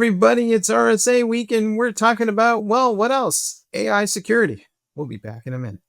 everybody. It's RSA week, and we're talking about, well, what else? AI security. We'll be back in a minute.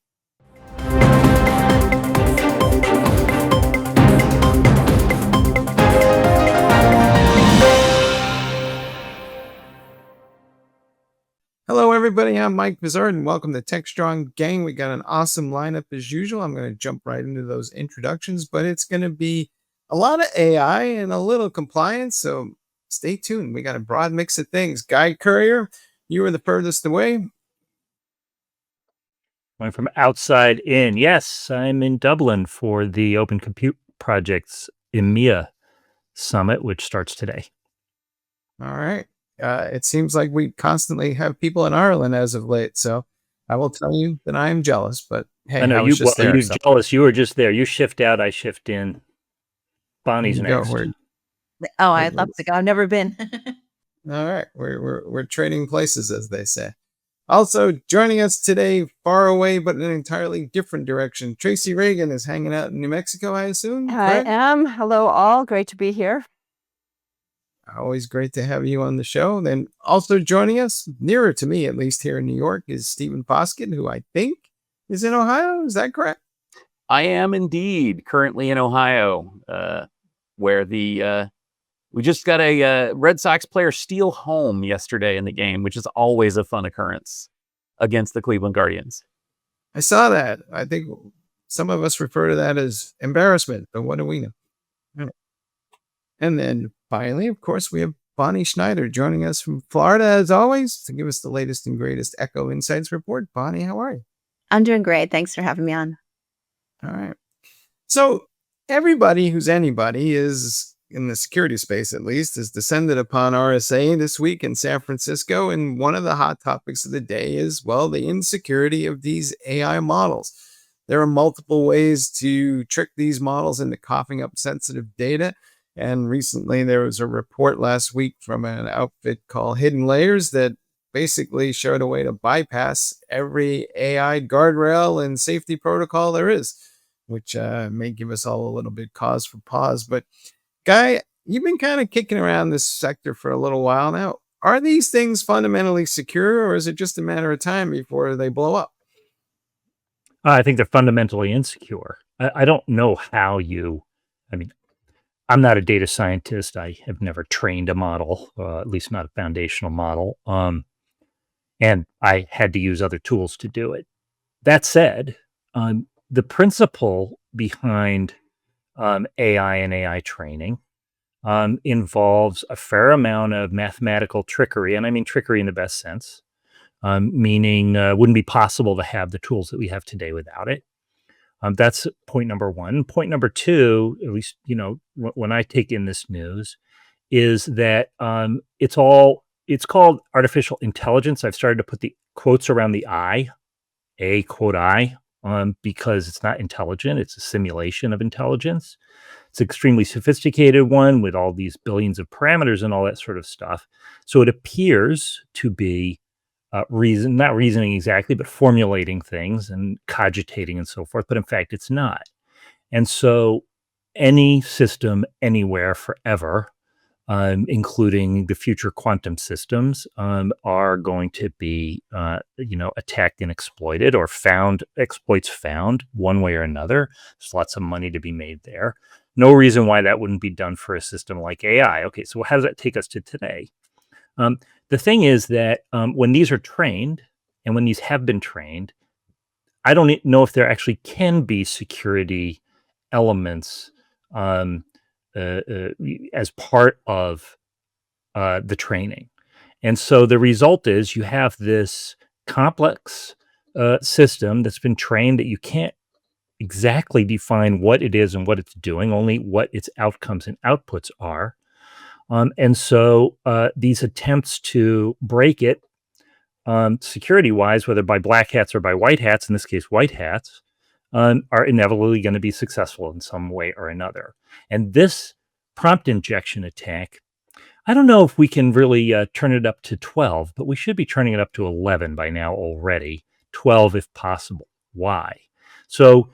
Hello, everybody. I'm Mike Vizard, and welcome to Techstrong Gang. We got an awesome lineup as usual. I'm going to jump right into those introductions, but it's going to be a lot of AI and a little compliance, so stay tuned. We got a broad mix of things. Guy Currier, you were the furthest away. Going from outside in. Yes, I'm in Dublin for the Open Compute Project's EMEA Summit, which starts today. All right. It seems like we constantly have people in Ireland as of late, so I will tell you that I am jealous, but hey, I know I was just there. You're jealous. You were just there. You shift out, I shift in. Bonnie's next. I'd love to go. I've never been. All right. We're trading places, as they say. Also joining us today, far away but in an entirely different direction, Tracy Ragan is hanging out in New Mexico, I assume. I am. Hello, all. Great to be here. Always great to have you on the show. Then also joining us, nearer to me, at least here in New York, is Stephen Foskett, who I think is in Ohio. Is that correct? I am indeed currently in Ohio, where we just got a Red Sox player steal home yesterday in the game, which is always a fun occurrence against the Cleveland Guardians. I saw that. I think some of us refer to that as embarrassment, but what do we know? And then finally, of course, we have Bonnie Schneider joining us from Florida, as always, to give us the latest and greatest Echo Insights report. Bonnie, how are you? I'm doing great. Thanks for having me on. All right. So everybody who's anybody is, in the security space at least, has descended upon RSA this week in San Francisco. And one of the hot topics of the day is, well, the insecurity of these AI models. There are multiple ways to trick these models into coughing up sensitive data. And recently there was a report last week from an outfit called Hidden Layers that basically showed a way to bypass every AI guardrail and safety protocol there is, which may give us all a little bit cause for pause. But Guy, you've been kind of kicking around this sector for a little while now. Are these things fundamentally secure, or is it just a matter of time before they blow up? I think they're fundamentally insecure. I don't know how I'm not a data scientist. I have never trained a model, at least not a foundational model. And I had to use other tools to do it. That said, the principle behind AI and AI training involves a fair amount of mathematical trickery, and I mean trickery in the best sense, meaning wouldn't be possible to have the tools that we have today without it. That's point number one. Point number two, at least, when I take in this news, is that it's called artificial intelligence. I've started to put the quotes around the I, a quote I, because it's not intelligent. It's a simulation of intelligence. It's an extremely sophisticated one with all these billions of parameters and all that sort of stuff. So it appears to be not reasoning exactly, but formulating things and cogitating and so forth. But in fact, it's not. And so any system anywhere forever, including the future quantum systems, are going to be, attacked and exploited, or exploits found one way or another. There's lots of money to be made there. No reason why that wouldn't be done for a system like AI. Okay, so how does that take us to today? The thing is that when these are trained, and when these have been trained, I don't know if there actually can be security elements as part of the training. And so the result is you have this complex system that's been trained that you can't exactly define what it is and what it's doing, only what its outcomes and outputs are. And so these attempts to break it security-wise, whether by black hats or by white hats, in this case, white hats, are inevitably going to be successful in some way or another. And this prompt injection attack, I don't know if we can really turn it up to 12, but we should be turning it up to 11 by now already, 12 if possible. Why? So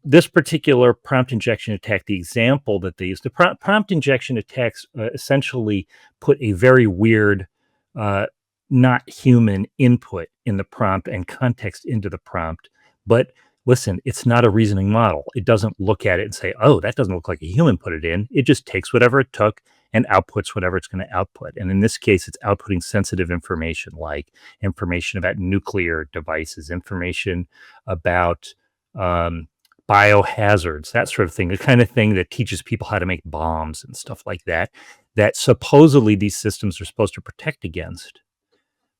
This particular prompt injection attack, the example that they used, the prompt injection attacks essentially put a very weird, not human input in the prompt and context into the prompt. But listen, it's not a reasoning model. It doesn't look at it and say, oh, that doesn't look like a human put it in. It just takes whatever it took and outputs whatever it's going to output. And in this case, it's outputting sensitive information, like information about nuclear devices, information about biohazards, that sort of thing, the kind of thing that teaches people how to make bombs and stuff like that, that supposedly these systems are supposed to protect against.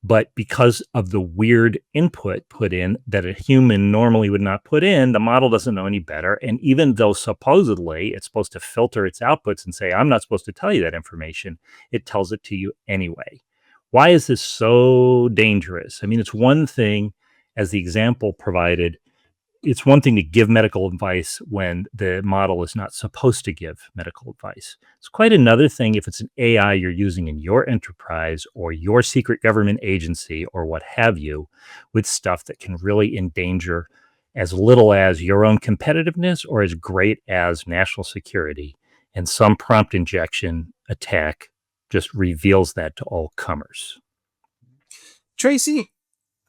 But because of the weird input put in that a human normally would not put in, the model doesn't know any better. And even though supposedly it's supposed to filter its outputs and say, I'm not supposed to tell you that information, it tells it to you anyway. Why is this so dangerous? I mean, it's one thing, as the example provided, it's one thing to give medical advice when the model is not supposed to give medical advice. It's quite another thing if it's an AI you're using in your enterprise or your secret government agency or what have you, with stuff that can really endanger as little as your own competitiveness or as great as national security. And some prompt injection attack just reveals that to all comers. Tracy,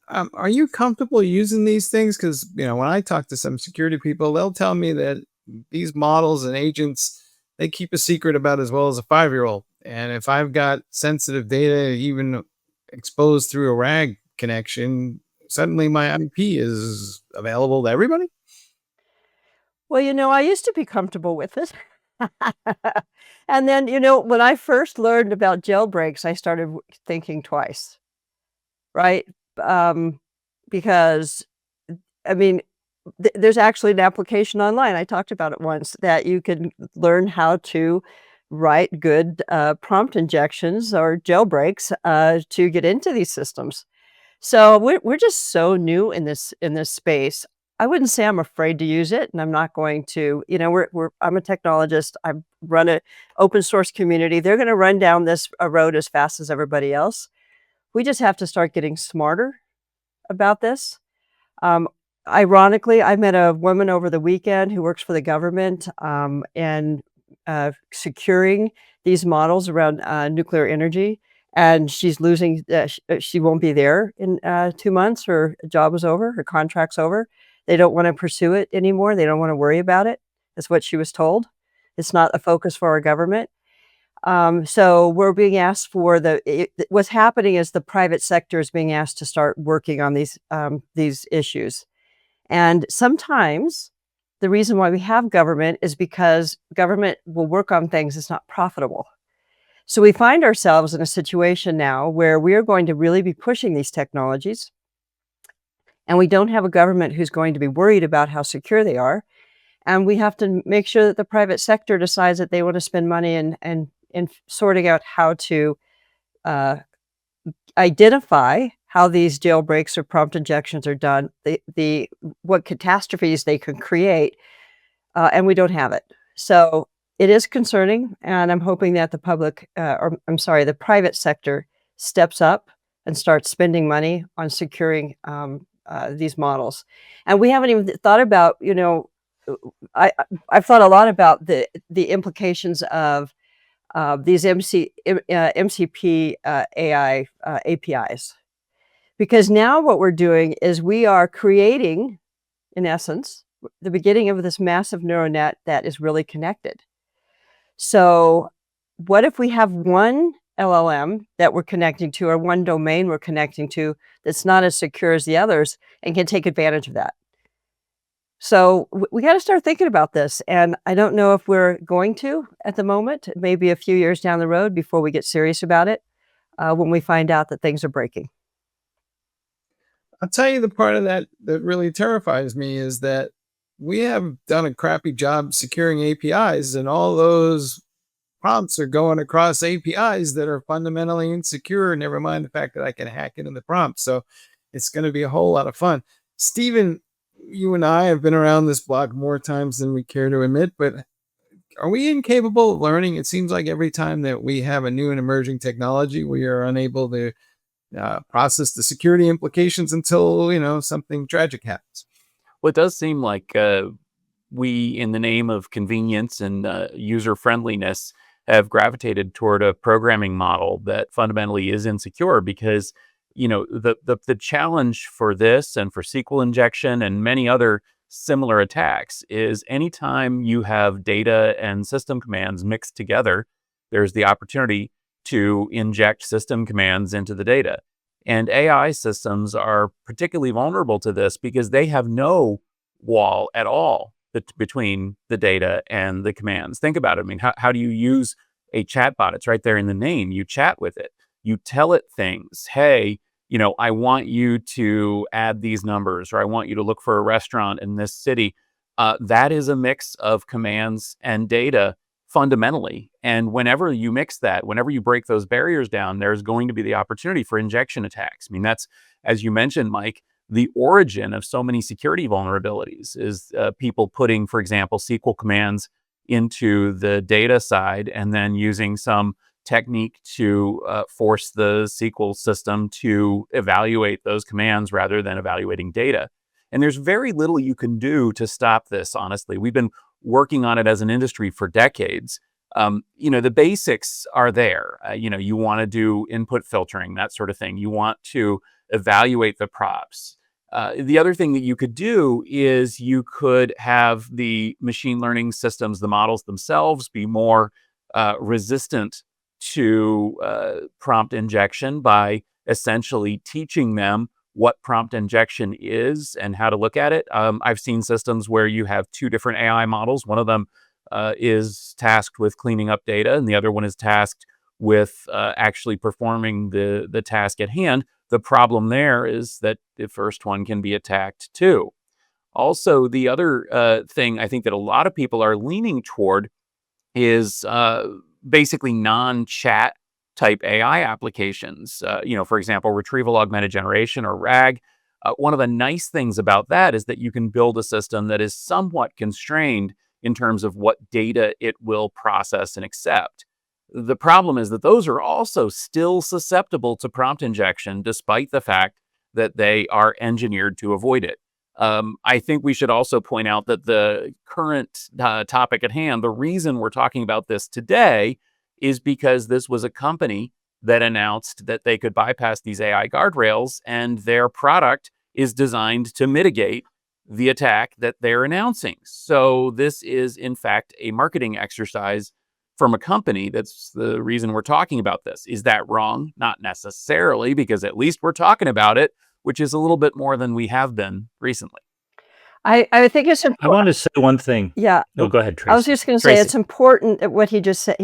are you comfortable using these things? Because, when I talk to some security people, they'll tell me that these models and agents, they keep a secret about as well as a 5-year-old. And if I've got sensitive data, even exposed through a RAG connection, suddenly my IP is available to everybody? Well, I used to be comfortable with it. And then, when I first learned about jailbreaks, I started thinking twice, right? Because, I mean, there's actually an application online, I talked about it once, that you can learn how to write good prompt injections or jailbreaks to get into these systems. So we're just so new in this space. I wouldn't say I'm afraid to use it, and I'm not going to. I'm a technologist. I run an open source community. They're going to run down this road as fast as everybody else. We just have to start getting smarter about this. Ironically, I met a woman over the weekend who works for the government and securing these models around nuclear energy. And she's losing, she won't be there in 2 months. Her job is over, her contract's over. They don't want to pursue it anymore. They don't want to worry about it. That's what she was told. It's not a focus for our government. So we're being asked for what's happening is the private sector is being asked to start working on these issues. And sometimes the reason why we have government is because government will work on things that's not profitable. So we find ourselves in a situation now where we are going to really be pushing these technologies, and we don't have a government who's going to be worried about how secure they are. And we have to make sure that the private sector decides that they want to spend money in sorting out how to identify how these jailbreaks or prompt injections are done, what catastrophes they can create, and we don't have it. So it is concerning, and I'm hoping that the private sector steps up and starts spending money on securing these models. And we haven't even thought about, I've thought a lot about the implications of these MCP AI APIs. Because now what we're doing is we are creating, in essence, the beginning of this massive neural net that is really connected. So what if we have one LLM that we're connecting to, or one domain we're connecting to, that's not as secure as the others and can take advantage of that? So we got to start thinking about this. And I don't know if we're going to at the moment, maybe a few years down the road before we get serious about it, when we find out that things are breaking. I'll tell you the part of that really terrifies me is that we have done a crappy job securing APIs, and all those prompts are going across APIs that are fundamentally insecure, never mind the fact that I can hack into the prompt. So it's going to be a whole lot of fun. Stephen, you and I have been around this block more times than we care to admit, but are we incapable of learning? It seems like every time that we have a new and emerging technology, we are unable to process the security implications until, something tragic happens. Well, it does seem like we, in the name of convenience and user friendliness, have gravitated toward a programming model that fundamentally is insecure because, the challenge for this and for SQL injection and many other similar attacks is anytime you have data and system commands mixed together, there's the opportunity to inject system commands into the data. And AI systems are particularly vulnerable to this because they have no wall at all between the data and the commands. Think about it. I mean, how do you use a chatbot? It's right there in the name. You chat with it. You tell it things. Hey, I want you to add these numbers, or I want you to look for a restaurant in this city. That is a mix of commands and data fundamentally. And whenever you mix that, whenever you break those barriers down, there's going to be the opportunity for injection attacks. I mean, that's, as you mentioned, Mike, the origin of so many security vulnerabilities is people putting, for example, SQL commands into the data side and then using some technique to force the SQL system to evaluate those commands rather than evaluating data. And there's very little you can do to stop this, honestly. We've been working on it as an industry for decades. The basics are there. You want to do input filtering, that sort of thing. You want to evaluate the props. The other thing that you could do is you could have the machine learning systems, the models themselves, be more resistant to prompt injection by essentially teaching them what prompt injection is and how to look at it. I've seen systems where you have two different AI models. One of them is tasked with cleaning up data, and the other one is tasked with actually performing the task at hand. The problem there is that the first one can be attacked too. Also, the other thing I think that a lot of people are leaning toward is basically non-chat type AI applications. For example, retrieval augmented generation, or RAG. One of the nice things about that is that you can build a system that is somewhat constrained in terms of what data it will process and accept. The problem is that those are also still susceptible to prompt injection, despite the fact that they are engineered to avoid it. I think we should also point out that the current topic at hand, the reason we're talking about this today, is because this was a company that announced that they could bypass these AI guardrails, and their product is designed to mitigate the attack that they're announcing. So this is, in fact, a marketing exercise from a company. That's the reason we're talking about this. Is that wrong? Not necessarily, because at least we're talking about it, which is a little bit more than we have been recently. I think it's I important. wanted to say one thing. Yeah. No, go ahead, Tracy. I was just going to say it's important that what he just said.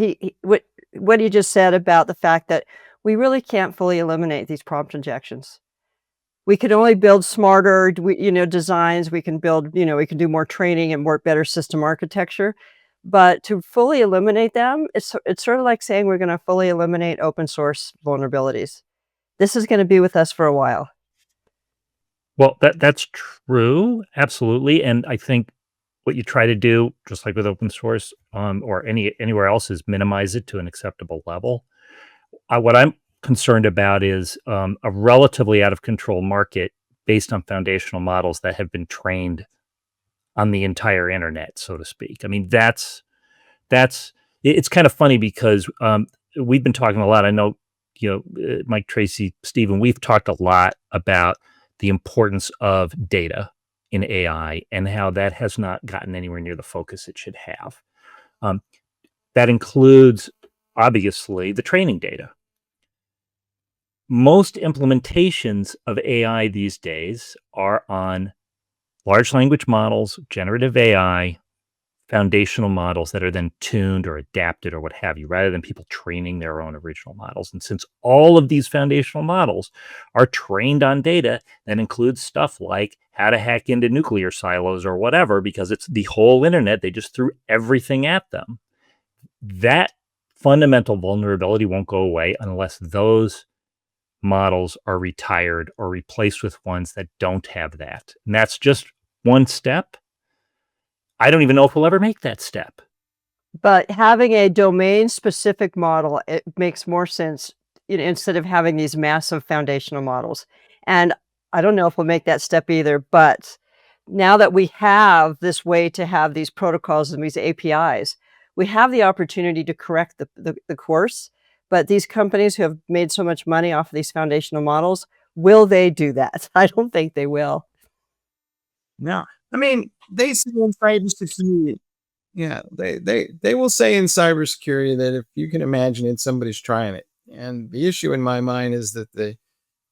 What he just said about the fact that we really can't fully eliminate these prompt injections. We can only build smarter, designs. We can build, we can do more training and better system architecture. But to fully eliminate them, it's sort of like saying we're going to fully eliminate open source vulnerabilities. This is going to be with us for a while. Well, that's true, absolutely. And I think what you try to do, just like with open source, or anywhere else, is minimize it to an acceptable level. What I'm concerned about is a relatively out of control market based on foundational models that have been trained on the entire internet, so to speak. I mean, it's kind of funny because we've been talking a lot. I know, Mike, Tracy, Stephen, we've talked a lot about the importance of data in AI and how that has not gotten anywhere near the focus it should have. That includes, obviously, the training data. Most implementations of AI these days are on large language models, generative AI, foundational models that are then tuned or adapted or what have you, rather than people training their own original models. And since all of these foundational models are trained on data that includes stuff like how to hack into nuclear silos or whatever, because it's the whole internet, they just threw everything at them. That fundamental vulnerability won't go away unless those models are retired or replaced with ones that don't have that. And that's just one step. I don't even know if we'll ever make that step. But having a domain-specific model, it makes more sense, instead of having these massive foundational models. And I don't know if we'll make that step either, but now that we have this way to have these protocols and these APIs, we have the opportunity to correct the course. But these companies who have made so much money off of these foundational models, will they do that? I don't think they will. No, I mean, they say in cybersecurity, yeah, they will say in cybersecurity that if you can imagine it, somebody's trying it. And the issue in my mind is that the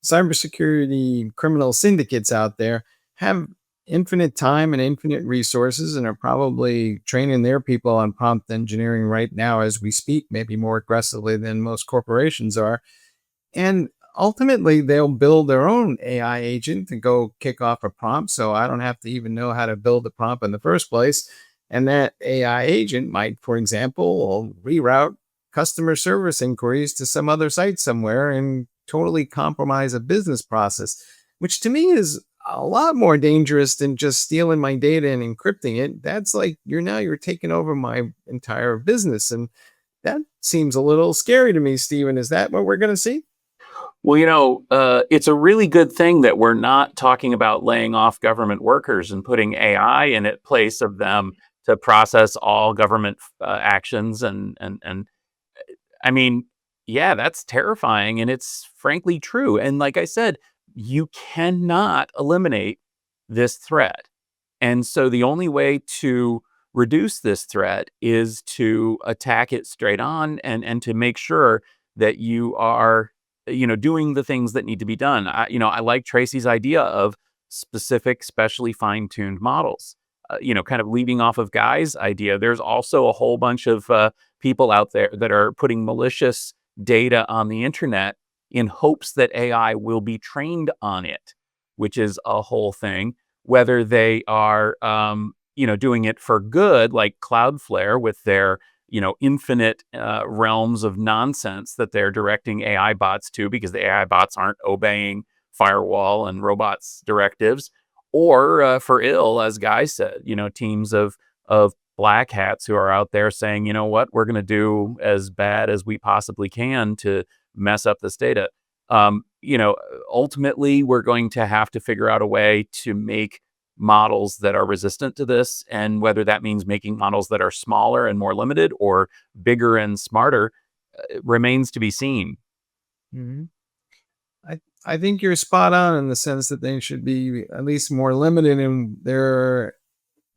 cybersecurity criminal syndicates out there have infinite time and infinite resources and are probably training their people on prompt engineering right now as we speak, maybe more aggressively than most corporations are. And ultimately, they'll build their own AI agent to go kick off a prompt. So I don't have to even know how to build a prompt in the first place. And that AI agent might, for example, reroute customer service inquiries to some other site somewhere and totally compromise a business process, which to me is a lot more dangerous than just stealing my data and encrypting it. That's like you're taking over my entire business. And that seems a little scary to me, Stephen. Is that what we're going to see? Well, it's a really good thing that we're not talking about laying off government workers and putting AI in at place of them to process all government actions. And I mean, yeah, that's terrifying. And it's frankly true. And like I said, you cannot eliminate this threat. And so the only way to reduce this threat is to attack it straight on and to make sure that you are, doing the things that need to be done. I like Tracy's idea of specific, specially fine-tuned models. Kind of leading off of Guy's idea, there's also a whole bunch of people out there that are putting malicious data on the internet in hopes that AI will be trained on it, which is a whole thing. Whether they are, doing it for good, like Cloudflare with their, infinite realms of nonsense that they're directing AI bots to because the AI bots aren't obeying firewall and robots directives, or for ill, as Guy said, teams of black hats who are out there saying, you know what, we're going to do as bad as we possibly can to mess up this data. Ultimately, we're going to have to figure out a way to make models that are resistant to this. And whether that means making models that are smaller and more limited or bigger and smarter remains to be seen. Mm-hmm. I think you're spot on in the sense that they should be at least more limited in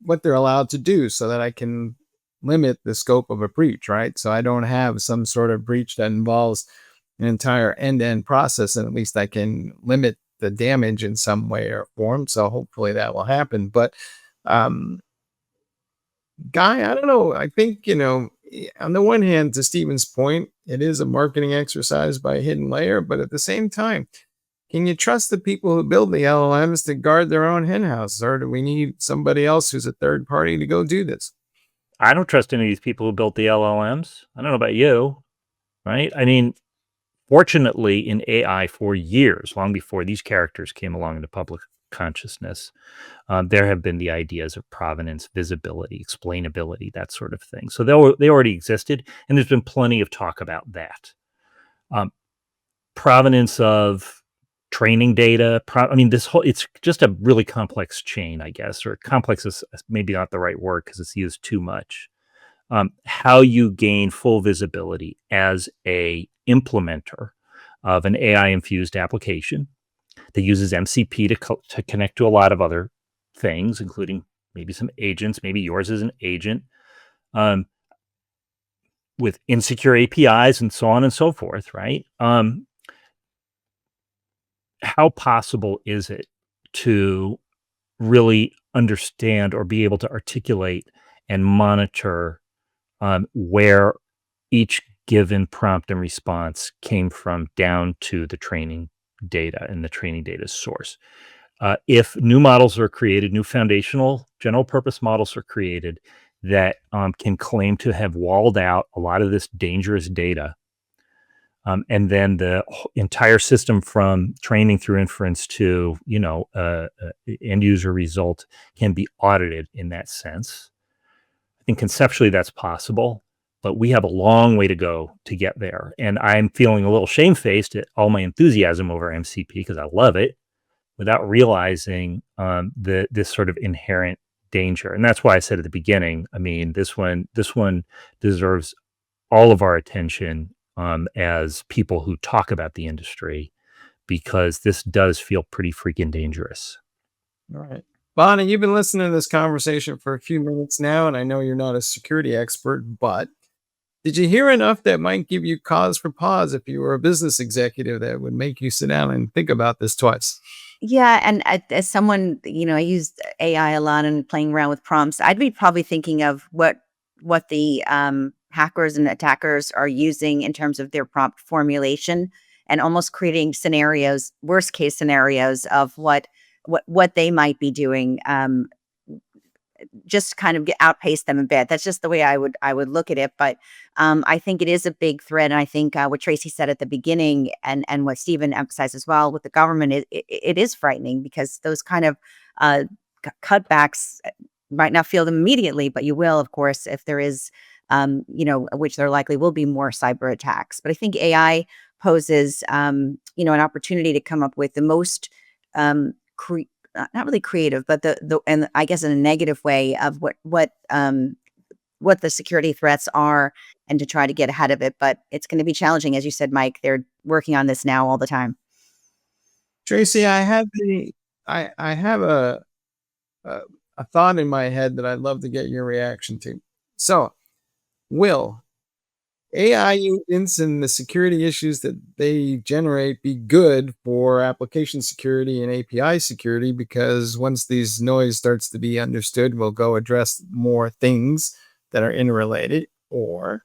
what they're allowed to do so that I can limit the scope of a breach, right? So I don't have some sort of breach that involves an entire end-to-end process, and at least I can limit the damage in some way or form. So hopefully that will happen. But Guy, I don't know. I think, on the one hand, to Stephen's point, it is a marketing exercise by a hidden layer, but at the same time, can you trust the people who build the LLMs to guard their own henhouse, or do we need somebody else who's a third party to go do this? I don't trust any of these people who built the LLMs. I don't know about you, right? I mean, fortunately, in AI for years, long before these characters came along into public consciousness, there have been the ideas of provenance, visibility, explainability, that sort of thing. So they already existed, and there's been plenty of talk about that. Provenance of training data. It's just a really complex chain, I guess, or complex is maybe not the right word because it's used too much. How you gain full visibility as a implementer of an AI-infused application that uses MCP to connect to a lot of other things, including maybe some agents, maybe yours is an agent, with insecure APIs and so on and so forth, right? How possible is it to really understand or be able to articulate and monitor where each given prompt and response came from down to the training data and the training data source? If new models are created, new foundational general purpose models are created that can claim to have walled out a lot of this dangerous data, and then the entire system from training through inference to, end user result can be audited in that sense. I think conceptually that's possible, but we have a long way to go to get there. And I'm feeling a little shamefaced at all my enthusiasm over MCP because I love it. without realizing this sort of inherent danger. And that's why I said at the beginning, I mean, this one deserves all of our attention as people who talk about the industry, because this does feel pretty freaking dangerous. All right. Bonnie, you've been listening to this conversation for a few minutes now, and I know you're not a security expert, but did you hear enough that might give you cause for pause if you were a business executive that would make you sit down and think about this twice? Yeah, and as someone, I used AI a lot and playing around with prompts. I'd be probably thinking of what the hackers and attackers are using in terms of their prompt formulation, and almost creating scenarios, worst case scenarios of what they might be doing. Just kind of outpace them a bit. That's just the way I would look at it. But I think it is a big threat. And I think what Tracy said at the beginning, and what Stephen emphasized as well with the government, it is frightening, because those kind of cutbacks might not feel them immediately, but you will, of course, if there is, which there likely will be, more cyber attacks. But I think AI poses, an opportunity to come up with the most not really creative, but and I guess in a negative way of what the security threats are, and to try to get ahead of it. But it's going to be challenging, as you said, Mike. They're working on this now all the time. Tracy, I have a thought in my head that I'd love to get your reaction to. So, will AI agents and the security issues that they generate be good for application security and API security? Because once these noise starts to be understood, we'll go address more things that are interrelated. Or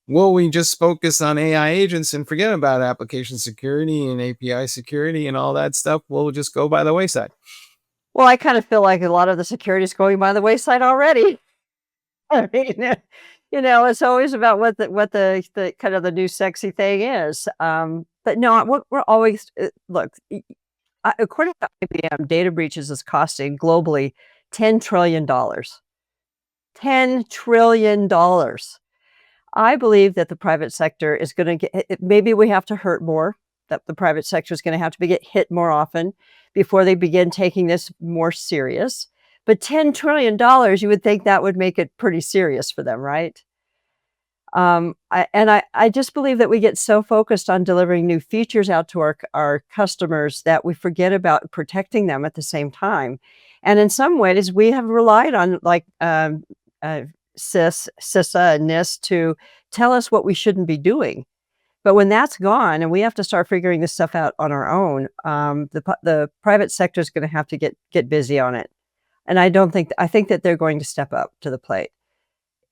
will we just focus on AI agents and forget about application security and API security and all that stuff? We'll just go by the wayside. Well, I kind of feel like a lot of the security is going by the wayside already. I mean, it's always about what the kind of the new sexy thing is. But no, we're always look. According to IBM, data breaches is costing globally $10 trillion. $10 trillion. I believe that the private sector is going to get. Maybe we have to hurt more. That the private sector is going to have to get hit more often before they begin taking this more serious. But $10 trillion, you would think that would make it pretty serious for them, right? I just believe that we get so focused on delivering new features out to our customers that we forget about protecting them at the same time. And in some ways, we have relied on CISA and NIST to tell us what we shouldn't be doing. But when that's gone and we have to start figuring this stuff out on our own, the private sector is going to have to get busy on it. And I think that they're going to step up to the plate,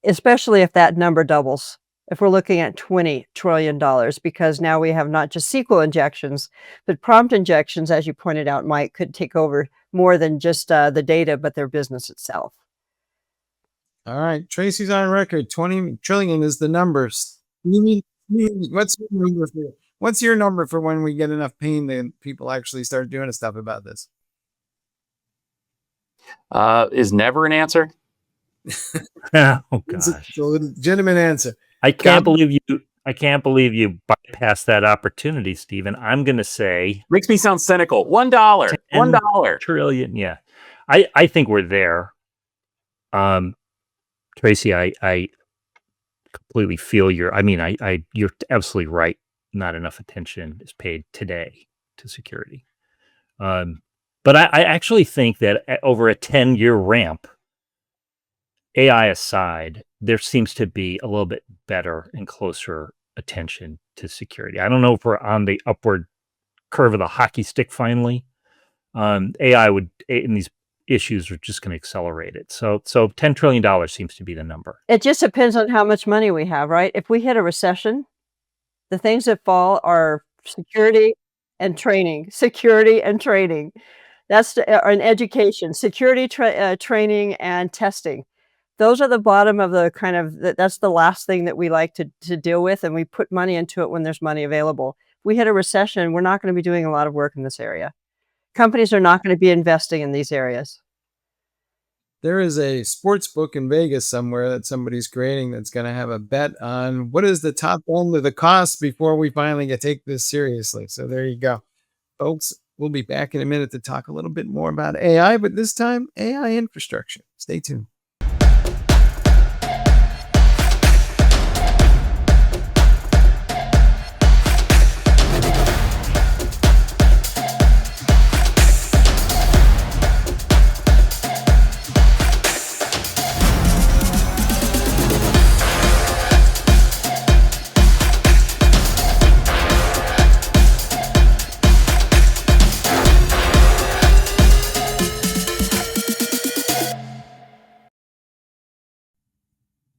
especially if that number doubles. If we're looking at $20 trillion, because now we have not just SQL injections, but prompt injections, as you pointed out, Mike, could take over more than just the data, but their business itself. All right. Tracy's on record. 20 trillion is the numbers. What's your number for when we get enough pain that people actually start doing stuff about this? Is never an answer. Oh gosh, it's a legitimate answer. I can't believe you bypassed that opportunity, Stephen. I'm going to say, makes me sound cynical. $1. $1 trillion. Yeah, I think we're there. Tracy, I completely feel you're absolutely right. Not enough attention is paid today to security. But I actually think that over a 10-year ramp, AI aside, there seems to be a little bit better and closer attention to security. I don't know if we're on the upward curve of the hockey stick finally. AI and these issues are just going to accelerate it. So $10 trillion seems to be the number. It just depends on how much money we have, right? If we hit a recession, the things that fall are security and training. Security and training. That's an education, security training and testing. Those are the bottom of the kind of, that's the last thing that we like to deal with. And we put money into it when there's money available. If we hit a recession, we're not going to be doing a lot of work in this area. Companies are not going to be investing in these areas. There is a sports book in Vegas somewhere that somebody's creating that's going to have a bet on what is the top end of the cost before we finally take this seriously. So there you go. Folks, We'll be back in a minute to talk a little bit more about AI, but this time, AI infrastructure. Stay tuned.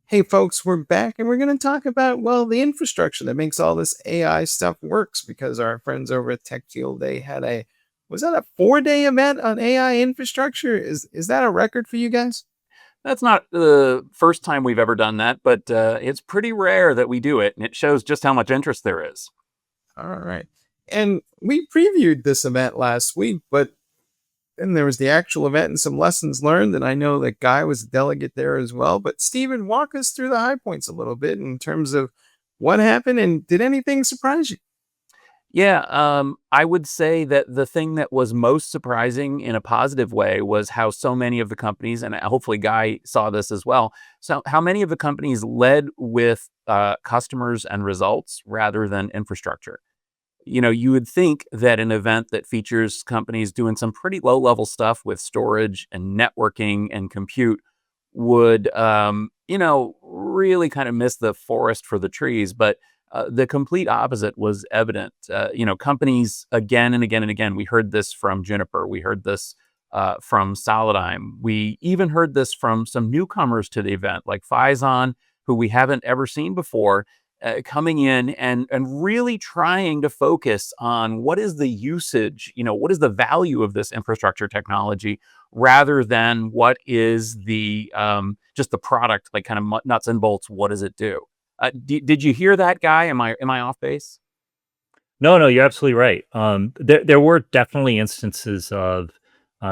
Hey folks, we're back and we're going to talk about, well, the infrastructure that makes all this AI stuff works, because our friends over at Tech Field, they had was that a 4-day event on AI infrastructure? Is that a record for you guys? That's not the first time we've ever done that, but it's pretty rare that we do it, and it shows just how much interest there is. All right. And we previewed this event last week, but then there was the actual event and some lessons learned. And I know that Guy was a delegate there as well. But Stephen, walk us through the high points a little bit in terms of what happened, and did anything surprise you? Yeah, I would say that the thing that was most surprising in a positive way was how so many of the companies, and hopefully Guy saw this as well, so how many of the companies led with customers and results rather than infrastructure. You would think that an event that features companies doing some pretty low-level stuff with storage and networking and compute would, really kind of miss the forest for the trees. But the complete opposite was evident. Companies again and again and again. We heard this from Juniper. We heard this from Solidigm. We even heard this from some newcomers to the event, like Phison, who we haven't ever seen before, coming in and really trying to focus on what is the usage, what is the value of this infrastructure technology, rather than what is the just the product, like kind of nuts and bolts. What does it do? Did you hear that, Guy? Am I off base? No, you're absolutely right. There were definitely instances of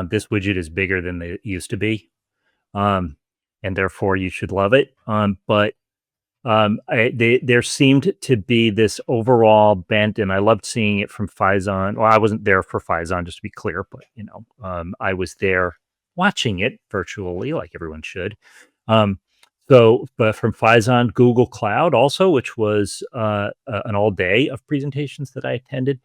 this widget is bigger than they used to be, and therefore you should love it. But there seemed to be this overall bent, and I loved seeing it from Phison. Well, I wasn't there for Phison, just to be clear, but I was there watching it virtually, like everyone should. But from Phison, Google Cloud also, which was an all day of presentations that I attended,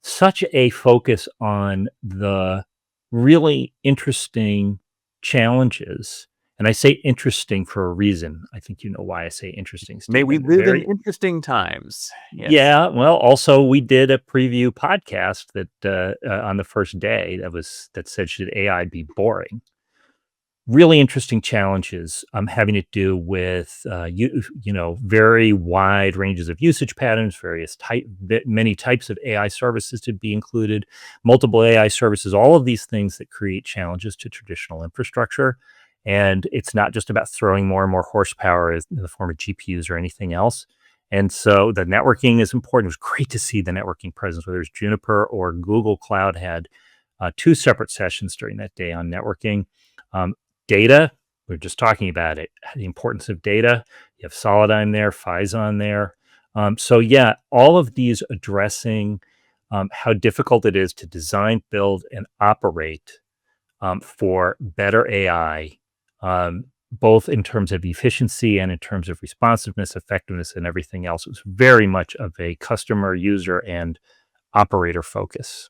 such a focus on the really interesting challenges. And I say interesting for a reason. I think you know why I say interesting, May we Stephen. live in interesting times. Yes. Yeah. Well, also we did a preview podcast that on the first day that said, should AI be boring? Really interesting challenges having to do with very wide ranges of usage patterns, many types of AI services to be included, multiple AI services, all of these things that create challenges to traditional infrastructure. And it's not just about throwing more and more horsepower in the form of GPUs or anything else. And so the networking is important. It was great to see the networking presence, whether it's Juniper or Google Cloud had 2 separate sessions during that day on networking. Data, we were just talking about it, the importance of data. You have Solidigm there, Phison there. So yeah, all of these addressing how difficult it is to design, build, and operate for better AI, both in terms of efficiency and in terms of responsiveness, effectiveness, and everything else. It was very much of a customer, user, and operator focus.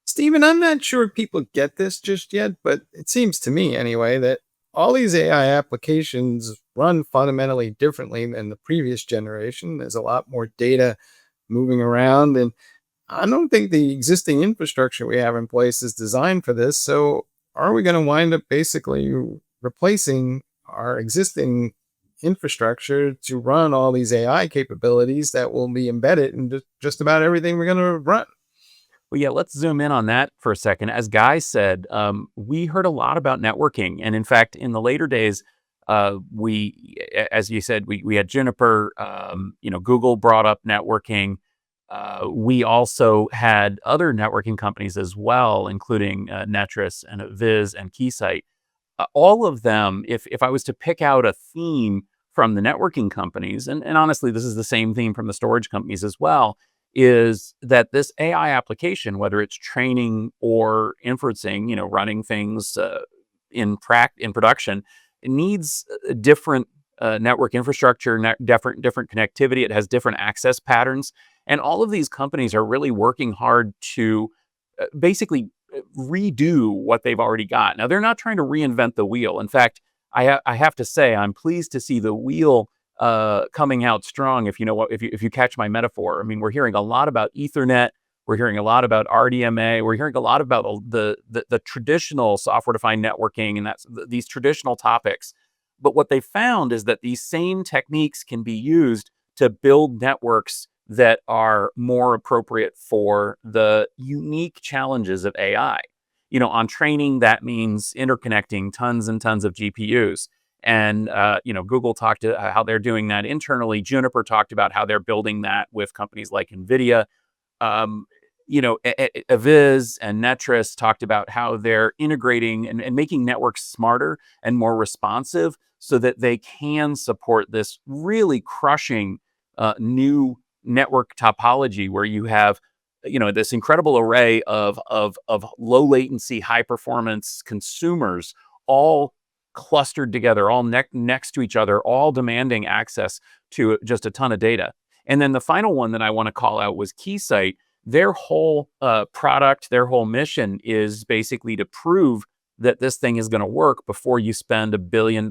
Stephen, I'm not sure if people get this just yet, but it seems to me anyway that all these AI applications run fundamentally differently than the previous generation. There's a lot more data moving around, and I don't think the existing infrastructure we have in place is designed for this. So are we going to wind up basically replacing our existing infrastructure to run all these AI capabilities that will be embedded in just about everything we're going to run? Well, yeah, let's zoom in on that for a second. As Guy said, we heard a lot about networking. And in fact, in the later days, as you said, we had Juniper, Google brought up networking. We also had other networking companies as well, including Netris and Viz and Keysight. All of them, if I was to pick out a theme from the networking companies, and honestly, this is the same theme from the storage companies as well, is that this AI application, whether it's training or inferencing, running things in production, it needs a different network infrastructure, different connectivity. It has different access patterns, and all of these companies are really working hard to basically redo what they've already got. Now, they're not trying to reinvent the wheel. In fact, I have to say, I'm pleased to see the wheel coming out strong. If you catch my metaphor, I mean, we're hearing a lot about Ethernet. We're hearing a lot about RDMA. We're hearing a lot about the traditional software-defined networking, and these traditional topics. But what they found is that these same techniques can be used to build networks that are more appropriate for the unique challenges of AI. On training, that means interconnecting tons and tons of GPUs. And, Google talked to how they're doing that internally. Juniper talked about how they're building that with companies like NVIDIA. Aviz and Netris talked about how they're integrating and making networks smarter and more responsive so that they can support this really crushing new network topology where you have this incredible array of low latency, high performance consumers all clustered together, all next to each other, all demanding access to just a ton of data. And then the final one that I want to call out was Keysight. Their whole product, their whole mission is basically to prove that this thing is going to work before you spend $1 billion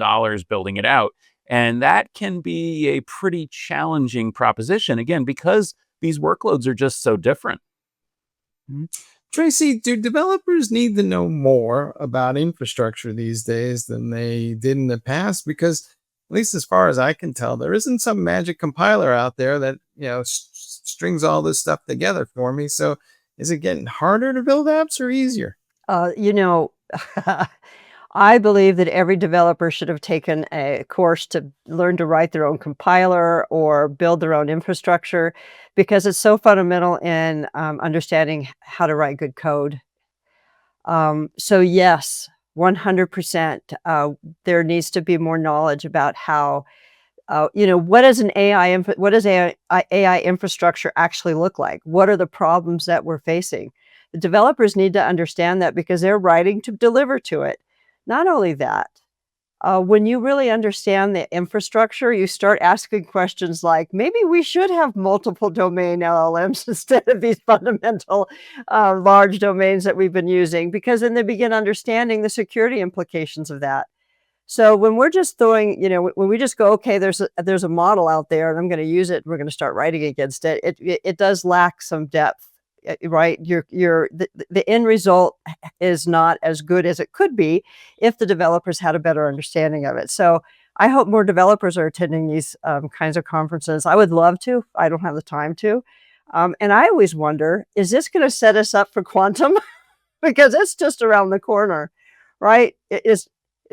building it out. And that can be a pretty challenging proposition, again, because these workloads are just so different. Tracy, do developers need to know more about infrastructure these days than they did in the past? Because at least as far as I can tell, there isn't some magic compiler out there that, strings all this stuff together for me. So is it getting harder to build apps or easier? I believe that every developer should have taken a course to learn to write their own compiler or build their own infrastructure, because it's so fundamental in understanding how to write good code. So yes, 100%. There needs to be more knowledge about how, what does AI infrastructure actually look like? What are the problems that we're facing? The developers need to understand that because they're writing to deliver to it. Not only that, when you really understand the infrastructure, you start asking questions like, maybe we should have multiple domain LLMs instead of these fundamental large domains that we've been using, because then they begin understanding the security implications of that. So when we're just throwing, when we just go, okay, there's a model out there and I'm going to use it, and we're going to start writing against it, it does lack some depth. Right, the end result is not as good as it could be if the developers had a better understanding of it. So I hope more developers are attending these kinds of conferences. I would love to. I don't have the time to. And I always wonder, is this going to set us up for quantum? Because it's just around the corner, right?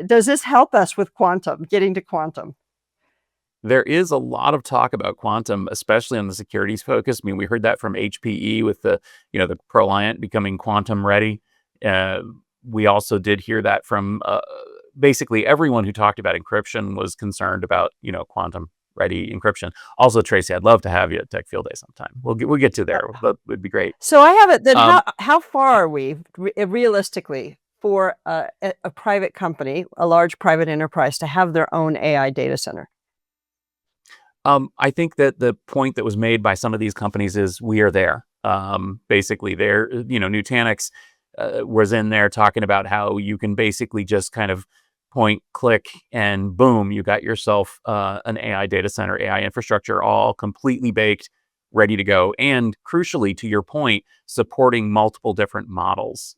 Does this help us with quantum, getting to quantum? There is a lot of talk about quantum, especially on the securities focus. I mean, we heard that from HPE with the ProLiant becoming quantum ready. We also did hear that from basically everyone who talked about encryption was concerned about, quantum ready encryption. Also, Tracy, I'd love to have you at Tech Field Day sometime. We'll get to there. That would be great. So I have it. Then how far are we realistically for a private company, a large private enterprise, to have their own AI data center? I think that the point that was made by some of these companies is we are there. Basically, Nutanix was in there talking about how you can basically just kind of point, click, and boom, you got yourself an AI data center, AI infrastructure, all completely baked, ready to go. And crucially, to your point, supporting multiple different models.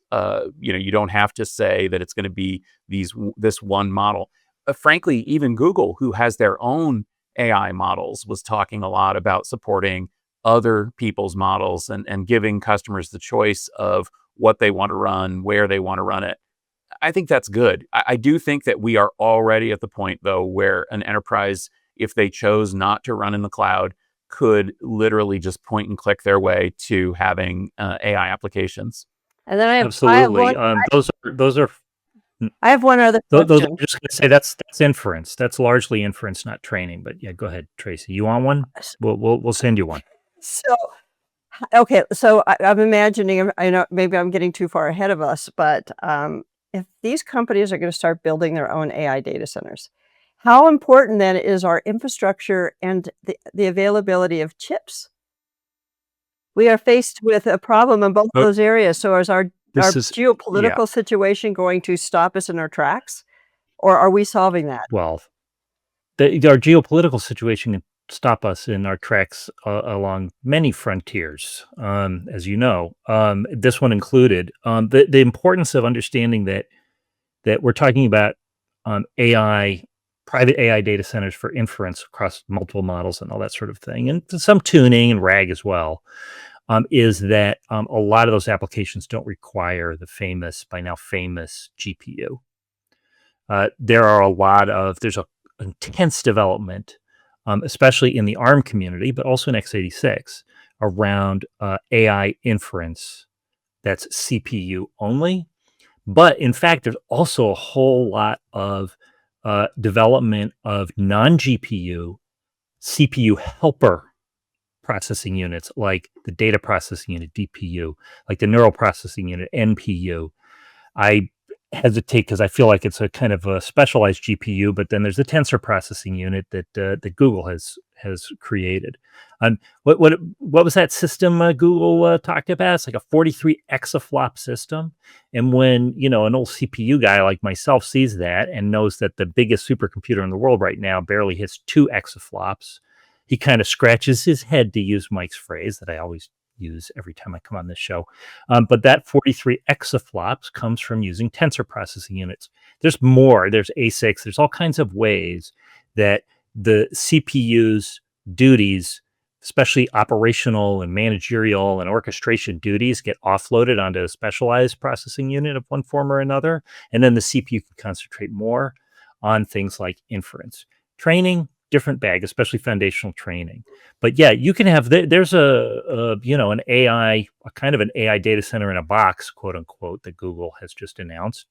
You don't have to say that it's going to be this one model. Frankly, even Google, who has their own AI models, was talking a lot about supporting other people's models and giving customers the choice of what they want to run, where they want to run it. I think that's good. I do think that we are already at the point, though, where an enterprise, if they chose not to run in the cloud, could literally just point and click their way to having AI applications. And then I have one other question. Those, I'm just going to say that's inference. That's largely inference, not training. But yeah, go ahead, Tracy. You want one? We'll send you one. So Okay, so I'm imagining, I know maybe I'm getting too far ahead of us, but if these companies are going to start building their own AI data centers, how important then is our infrastructure and the availability of chips? We are faced with a problem in both But those areas. So is our this is, yeah, geopolitical situation going to stop us in our tracks, or are we solving that? well, our geopolitical situation can stop us in our tracks along many frontiers, as you know, this one included. The importance of understanding that we're talking about AI, private AI data centers for inference across multiple models and all that sort of thing, and some tuning and RAG as well, is that a lot of those applications don't require the by now famous GPU. There's a intense development, especially in the ARM community, but also in x86, around AI inference that's CPU only. But in fact, there's also a whole lot of development of non-GPU CPU helper processing units, like the data processing unit (DPU), like the neural processing unit (NPU). I hesitate because I feel like it's a kind of a specialized GPU, but then there's the tensor processing unit that Google has created. And what was that system Google talked about? It's like a 43 exaflop system. And when an old CPU guy like myself sees that and knows that the biggest supercomputer in the world right now barely hits 2 exaflops, he kind of scratches his head, to use Mike's phrase that I always use every time I come on this show. But that 43 exaflops comes from using tensor processing units. There's more. There's ASICs. There's all kinds of ways that the CPU's duties, especially operational and managerial and orchestration duties, get offloaded onto a specialized processing unit of one form or another. And then the CPU can concentrate more on things like inference. Training, different bag, especially foundational training. But yeah, you can have there's an AI, a kind of an AI data center in a box, quote unquote, that Google has just announced.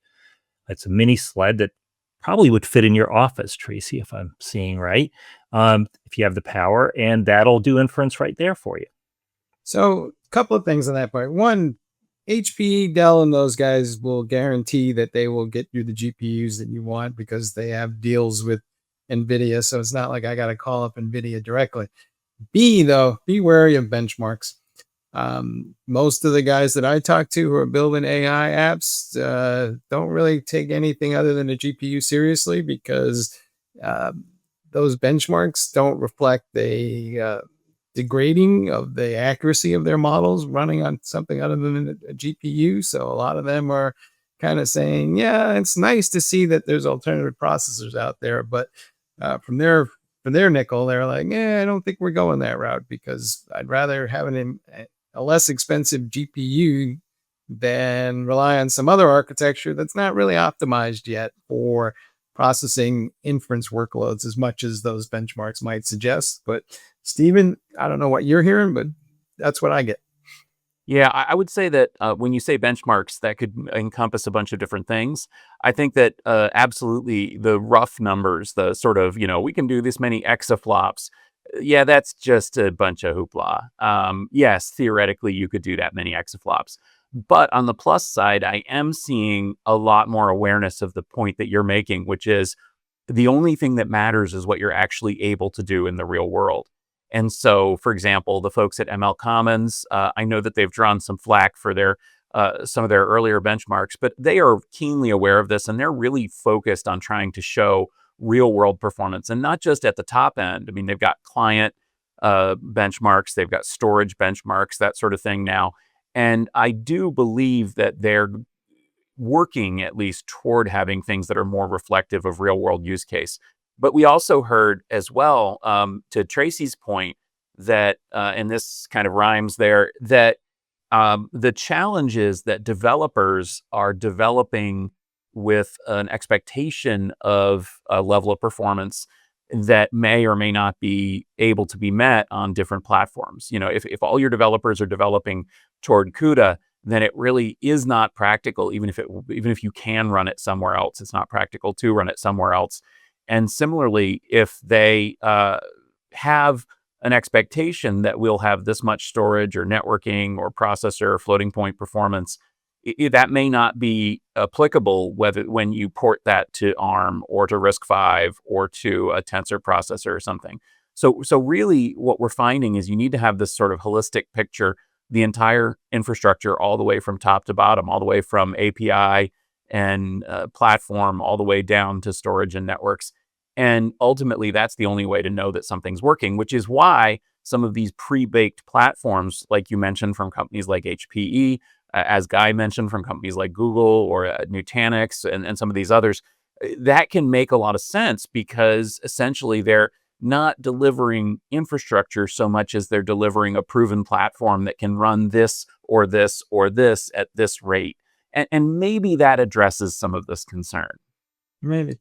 It's a mini sled that probably would fit in your office, Tracy, if I'm seeing right. If you have the power, and that'll do inference right there for you. So, a couple of things on that part. One, HP, Dell, and those guys will guarantee that they will get you the GPUs that you want because they have deals with NVIDIA. So it's not like I got to call up NVIDIA directly. B, though, be wary of benchmarks. Most of the guys that I talk to who are building AI apps don't really take anything other than a GPU seriously because those benchmarks don't reflect the degrading of the accuracy of their models running on something other than a GPU. So a lot of them are kind of saying, yeah, it's nice to see that there's alternative processors out there, but from their nickel, they're like, I don't think we're going that route because I'd rather have a less expensive GPU than rely on some other architecture that's not really optimized yet for processing inference workloads as much as those benchmarks might suggest. But Stephen, I don't know what you're hearing, but that's what I get. Yeah, I would say that when you say benchmarks, that could encompass a bunch of different things. I think that absolutely the rough numbers, the sort of, we can do this many exaflops. Yeah, that's just a bunch of hoopla. Yes, theoretically, you could do that many exaflops. But on the plus side, I am seeing a lot more awareness of the point that you're making, which is the only thing that matters is what you're actually able to do in the real world. And so, for example, the folks at ML Commons, I know that they've drawn some flack for their some of their earlier benchmarks, but they are keenly aware of this, and they're really focused on trying to show real world performance, and not just at the top end. I mean, they've got client benchmarks, they've got storage benchmarks, that sort of thing now. And I do believe that they're working at least toward having things that are more reflective of real world use case. But we also heard as well, to Tracy's point, that, and this kind of rhymes there, that the challenge is that developers are developing with an expectation of a level of performance that may or may not be able to be met on different platforms. If all your developers are developing toward CUDA, then it really is not practical. Even if you can run it somewhere else, it's not practical to run it somewhere else. And similarly, if they have an expectation that we'll have this much storage or networking or processor or floating point performance, that may not be applicable when you port that to ARM or to RISC-V or to a tensor processor or something. So really what we're finding is you need to have this sort of holistic picture, the entire infrastructure all the way from top to bottom, all the way from API and platform all the way down to storage and networks. And ultimately, that's the only way to know that something's working, which is why some of these pre-baked platforms, like you mentioned from companies like HPE, as Guy mentioned from companies like Google or Nutanix and some of these others, that can make a lot of sense because essentially they're not delivering infrastructure so much as they're delivering a proven platform that can run this or this or this at this rate. And maybe that addresses some of this concern. Maybe.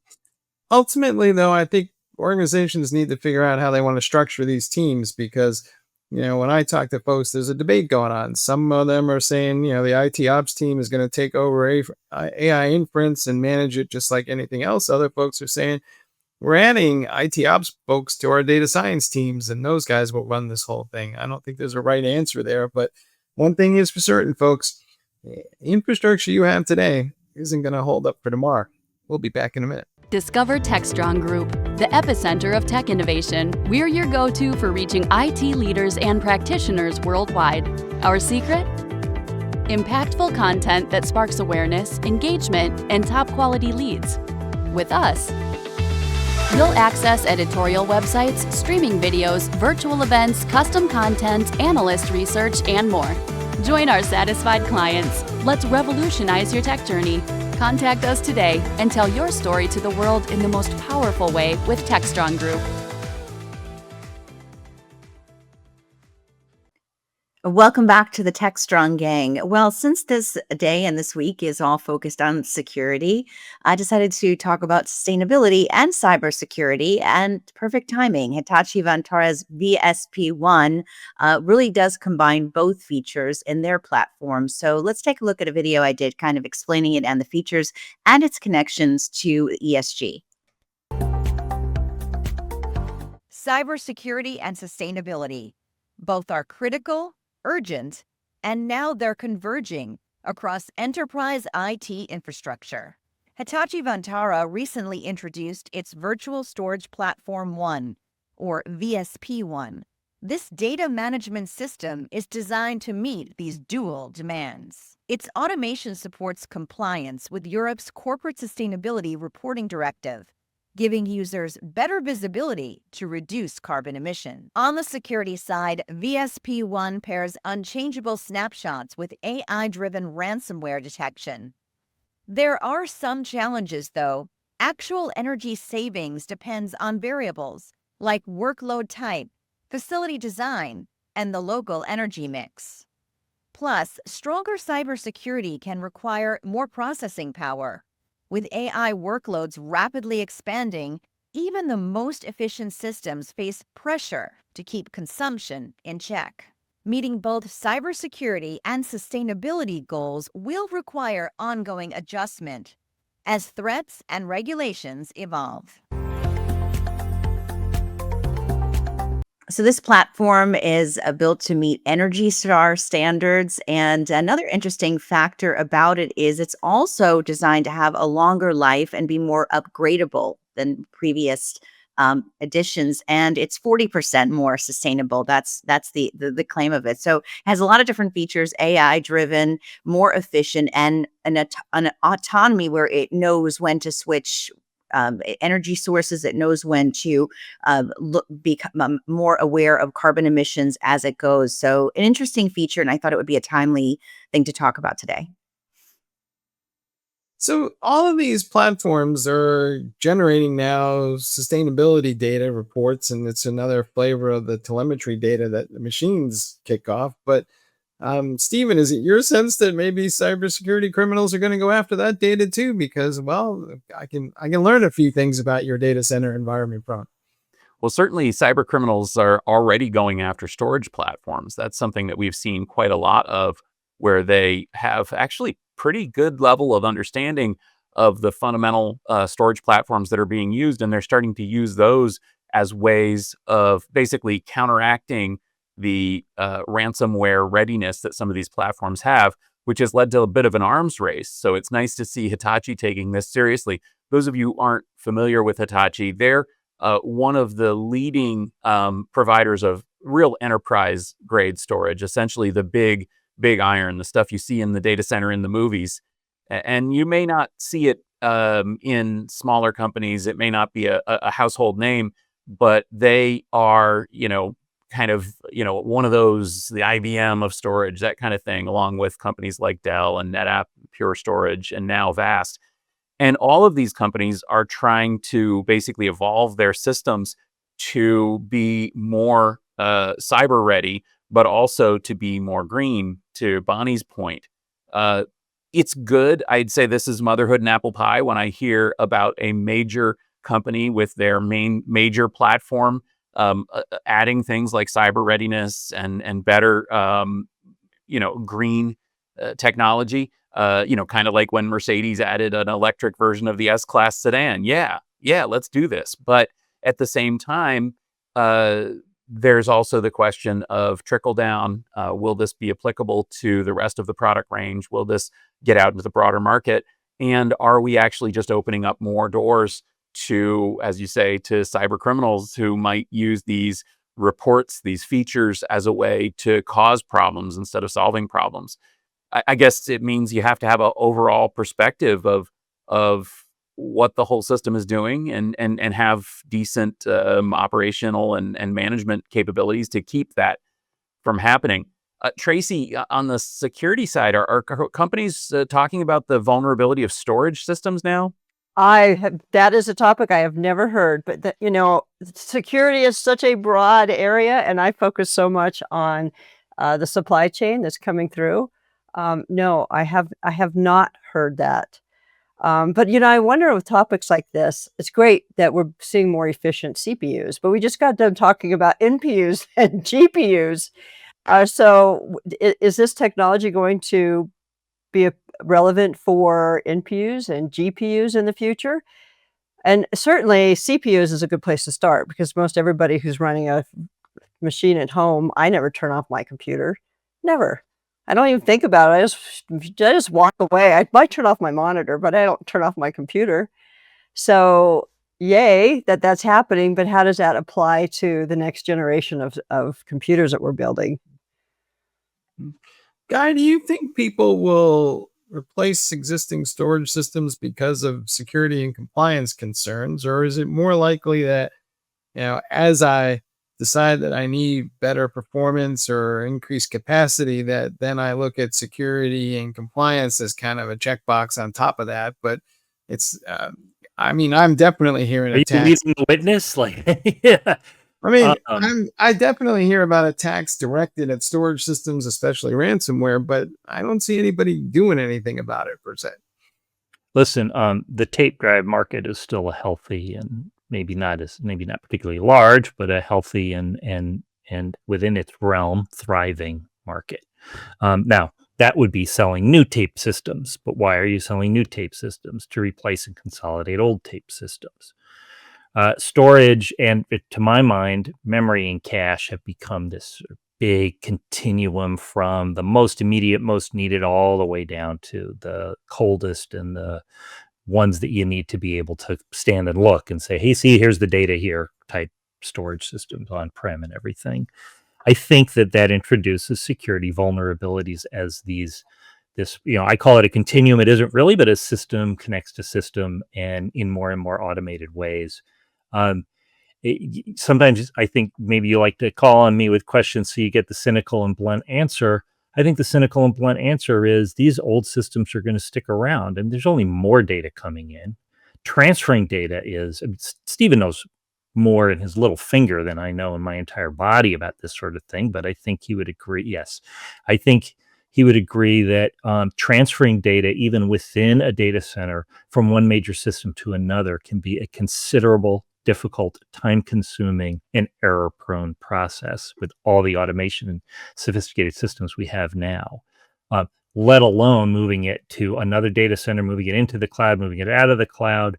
Ultimately, though, I think organizations need to figure out how they want to structure these teams because, when I talk to folks, there's a debate going on. Some of them are saying, the IT ops team is going to take over AI inference and manage it just like anything else. Other folks are saying, we're adding IT ops folks to our data science teams, and those guys will run this whole thing. I don't think there's a right answer there, but one thing is for certain, folks, the infrastructure you have today isn't going to hold up for tomorrow. We'll be back in a minute. Discover Techstrong Group, the epicenter of tech innovation. We're your go-to for reaching IT leaders and practitioners worldwide. Our secret? Impactful content that sparks awareness, engagement, and top-quality leads. With us, you'll access editorial websites, streaming videos, virtual events, custom content, analyst research, and more. Join our satisfied clients. Let's revolutionize your tech journey. Contact us today and tell your story to the world in the most powerful way with Techstrong Group. Welcome back to the Techstrong gang. Well, since this day and this week is all focused on security, I decided to talk about sustainability and cybersecurity, and perfect timing. Hitachi Vantara's VSP1 really does combine both features in their platform. So let's take a look at a video I did kind of explaining it and the features and its connections to ESG. Cybersecurity and sustainability. Both are critical, urgent, and now they're converging across enterprise IT infrastructure. Hitachi Vantara recently introduced its Virtual Storage Platform 1, or VSP1. This data management system is designed to meet these dual demands. Its automation supports compliance with Europe's Corporate Sustainability Reporting Directive, giving users better visibility to reduce carbon emission. On the security side, VSP1 pairs unchangeable snapshots with AI-driven ransomware detection. There are some challenges, though. Actual energy savings depends on variables like workload type, facility design, and the local energy mix. Plus, stronger cybersecurity can require more processing power. With AI workloads rapidly expanding, even the most efficient systems face pressure to keep consumption in check. Meeting both cybersecurity and sustainability goals will require ongoing adjustment as threats and regulations evolve. So this platform is built to meet Energy Star standards. And another interesting factor about it is it's also designed to have a longer life and be more upgradable than previous editions. And it's 40% more sustainable. That's the claim of it. So it has a lot of different features, AI driven, more efficient, and an autonomy where it knows when to switch energy sources. It knows when to become more aware of carbon emissions as it goes. So an interesting feature, and I thought it would be a timely thing to talk about today. So all of these platforms are generating now sustainability data reports, and it's another flavor of the telemetry data that the machines kick off. But Stephen, is it your sense that maybe cybersecurity criminals are going to go after that data too? Because, well, I can learn a few things about your data center environment from. Well, certainly cyber criminals are already going after storage platforms. That's something that we've seen quite a lot of, where they have actually pretty good level of understanding of the fundamental storage platforms that are being used, and they're starting to use those as ways of basically counteracting the ransomware readiness that some of these platforms have, which has led to a bit of an arms race. So it's nice to see Hitachi taking this seriously. Those of you who aren't familiar with Hitachi, they're one of the leading providers of real enterprise grade storage, essentially the big iron, the stuff you see in the data center in the movies. And you may not see it in smaller companies. It may not be a household name, but they are, kind of, one of those, the IBM of storage, that kind of thing, along with companies like Dell and NetApp, Pure Storage, and now Vast. And all of these companies are trying to basically evolve their systems to be more cyber ready, but also to be more green, to Bonnie's point. It's good. I'd say this is motherhood and apple pie when I hear about a major company with their major platform adding things like cyber readiness and better, green technology. Kind of like when Mercedes added an electric version of the S-Class sedan. Yeah, let's do this. But at the same time, there's also the question of trickle down. Will this be applicable to the rest of the product range? Will this get out into the broader market? And are we actually just opening up more doors to, as you say, to cyber criminals who might use these reports, these features as a way to cause problems instead of solving problems? I guess it means you have to have an overall perspective of what the whole system is doing and have decent operational and management capabilities to keep that from happening. Tracy, on the security side, are companies talking about the vulnerability of storage systems now? That is a topic I have never heard, but security is such a broad area, and I focus so much on the supply chain that's coming through. No, I have not heard that. But I wonder with topics like this, it's great that we're seeing more efficient CPUs, but we just got done talking about NPUs and GPUs. So is this technology going to be relevant for NPUs and GPUs in the future? And certainly CPUs is a good place to start, because most everybody who's running a machine at home, I never turn off my computer. Never. I don't even think about it. I just walk away. I might turn off my monitor, but I don't turn off my computer. So yay that that's happening, but how does that apply to the next generation of computers that we're building? Guy, do you think people will replace existing storage systems because of security and compliance concerns? Or is it more likely that, as I decide that I need better performance or increased capacity, that then I look at security and compliance as kind of a checkbox on top of that? But it's, I'm definitely hearing Are you attacks. leading the witness? Yeah. I definitely hear about attacks directed at storage systems, especially ransomware, but I don't see anybody doing anything about it per se. Listen, the tape drive market is still a healthy and maybe not particularly large, but a healthy and within its realm thriving market. Now, that would be selling new tape systems, but why are you selling new tape systems? To replace and consolidate old tape systems. Storage and, to my mind, memory and cache have become this big continuum from the most immediate, most needed, all the way down to the coldest and the ones that you need to be able to stand and look and say, hey, see, here's the data here type storage systems on-prem and everything. I think that introduces security vulnerabilities as I call it a continuum. It isn't really, but a system connects to system and in more and more automated ways. Sometimes I think maybe you like to call on me with questions so you get the cynical and blunt answer. I think the cynical and blunt answer is these old systems are going to stick around, and there's only more data coming in. Transferring data Stephen knows more in his little finger than I know in my entire body about this sort of thing, but I think he would agree. Yes, I think he would agree that transferring data, even within a data center, from one major system to another can be a considerable, difficult, time-consuming, and error-prone process with all the automation and sophisticated systems we have now, let alone moving it to another data center, moving it into the cloud, moving it out of the cloud.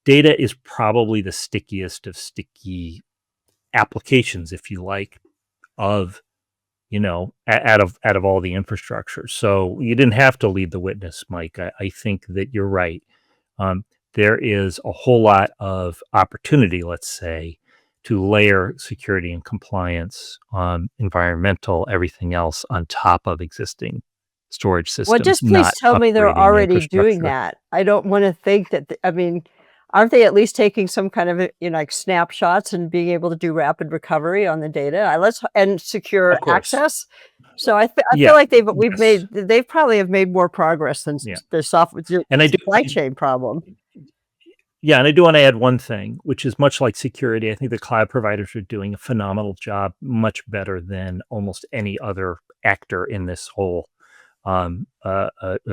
Data is probably the stickiest of sticky applications, if you like, of out of all the infrastructure. So you didn't have to lead the witness, Mike. I think that you're right. There is a whole lot of opportunity, let's say, to layer security and compliance, environmental, everything else on top of existing storage systems. Well, just please not tell me they're upgrading the already doing infrastructure. that. I don't want to think that, I mean, aren't they at least taking some kind of, like snapshots and being able to do rapid recovery on the data? And secure Of course. access. So I Yeah, feel like we've yes. they probably have made more progress than Yeah. the software And I do, supply chain problem. yeah, and I do want to add one thing, which is much like security. I think the cloud providers are doing a phenomenal job, much better than almost any other actor in this whole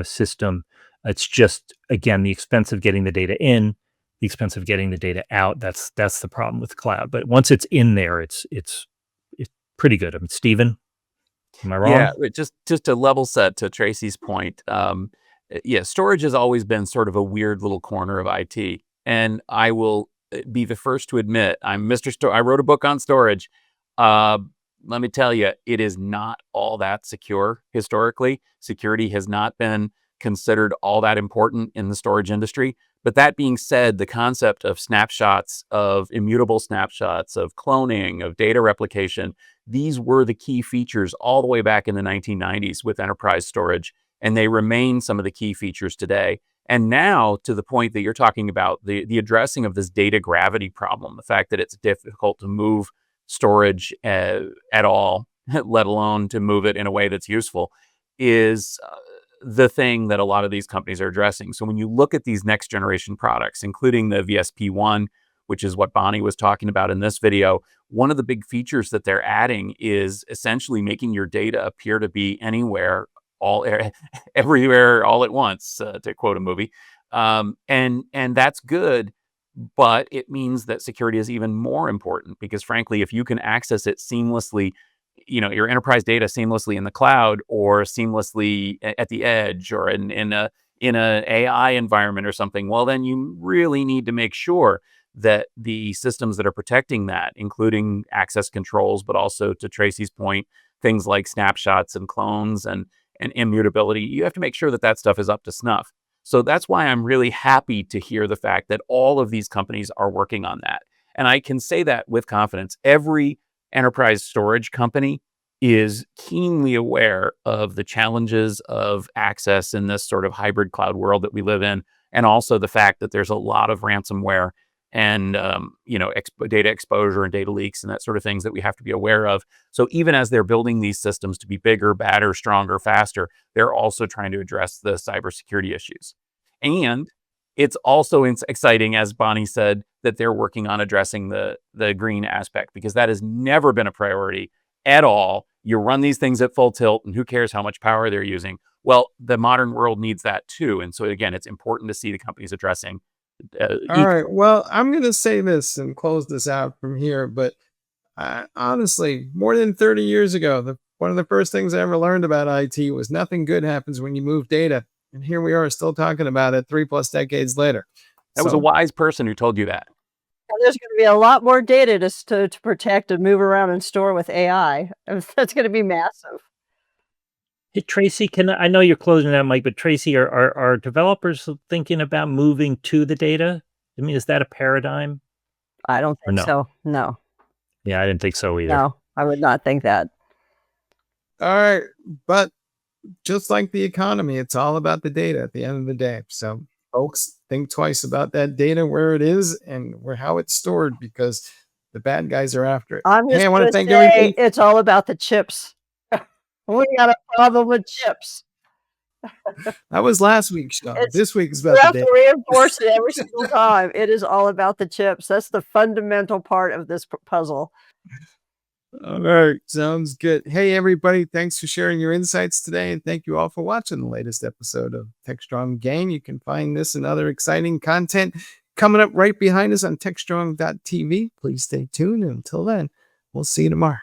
system. It's just, again, the expense of getting the data in, the expense of getting the data out. That's the problem with cloud. But once it's in there, it's pretty good. I mean, Stephen, am I wrong? Yeah, just to level set to Tracy's point. Yeah, storage has always been sort of a weird little corner of IT, and I will be the first to admit I'm Mr. I wrote a book on storage. Let me tell you, it is not all that secure. Historically, security has not been considered all that important in the storage industry. But that being said, the concept of snapshots, of immutable snapshots, of cloning, of data replication, these were the key features all the way back in the 1990s with enterprise storage, and they remain some of the key features today. And now, to the point that you're talking about, the addressing of this data gravity problem, the fact that it's difficult to move storage at all, let alone to move it in a way that's useful, is the thing that a lot of these companies are addressing. So when you look at these next generation products, including the VSP1, which is what Bonnie was talking about in this video, one of the big features that they're adding is essentially making your data appear to be anywhere, everywhere, all at once, to quote a movie. And that's good, but it means that security is even more important because, frankly, if you can access it seamlessly, your enterprise data seamlessly in the cloud or seamlessly at the edge or in a AI environment or something, well, then you really need to make sure that the systems that are protecting that, including access controls, but also, to Tracy's point, things like snapshots and clones and immutability, you have to make sure that that stuff is up to snuff. So that's why I'm really happy to hear the fact that all of these companies are working on that. And I can say that with confidence. Every enterprise storage company is keenly aware of the challenges of access in this sort of hybrid cloud world that we live in, and also the fact that there's a lot of ransomware and data exposure and data leaks and that sort of things that we have to be aware of. So even as they're building these systems to be bigger, badder, stronger, faster, they're also trying to address the cybersecurity issues. And it's also exciting, as Bonnie said, that they're working on addressing the green aspect, because that has never been a priority at all. You run these things at full tilt, and who cares how much power they're using? Well, the modern world needs that too. And so, again, it's important to see the companies addressing. All right. Well, I'm going to say this and close this out from here. But honestly, more than 30 years ago, one of the first things I ever learned about IT was nothing good happens when you move data. And here we are still talking about it 3+ decades later. That was a wise person who told you that. And there's going to be a lot more data to protect and move around and store with AI. That's going to be massive. Hey, Tracy, I know you're closing that, Mike, but Tracy, are developers thinking about moving to the data? I mean, is that a paradigm? I don't think so. No. Yeah, I didn't think so either. No, I would not think that. All right. But just like the economy, it's all about the data at the end of the day. So folks, think twice about that data, where it is and how it's stored, because the bad guys are after it. I want to thank everybody. It's all about the chips. We got a problem with chips. That was last week's show. This week is about the data. We have to reinforce it every single time. It is all about the chips. That's the fundamental part of this puzzle. All right. Sounds good. Hey, everybody. Thanks for sharing your insights today. And thank you all for watching the latest episode of Techstrong Gang. You can find this and other exciting content coming up right behind us on techstrong.tv. Please stay tuned. And until then, we'll see you tomorrow.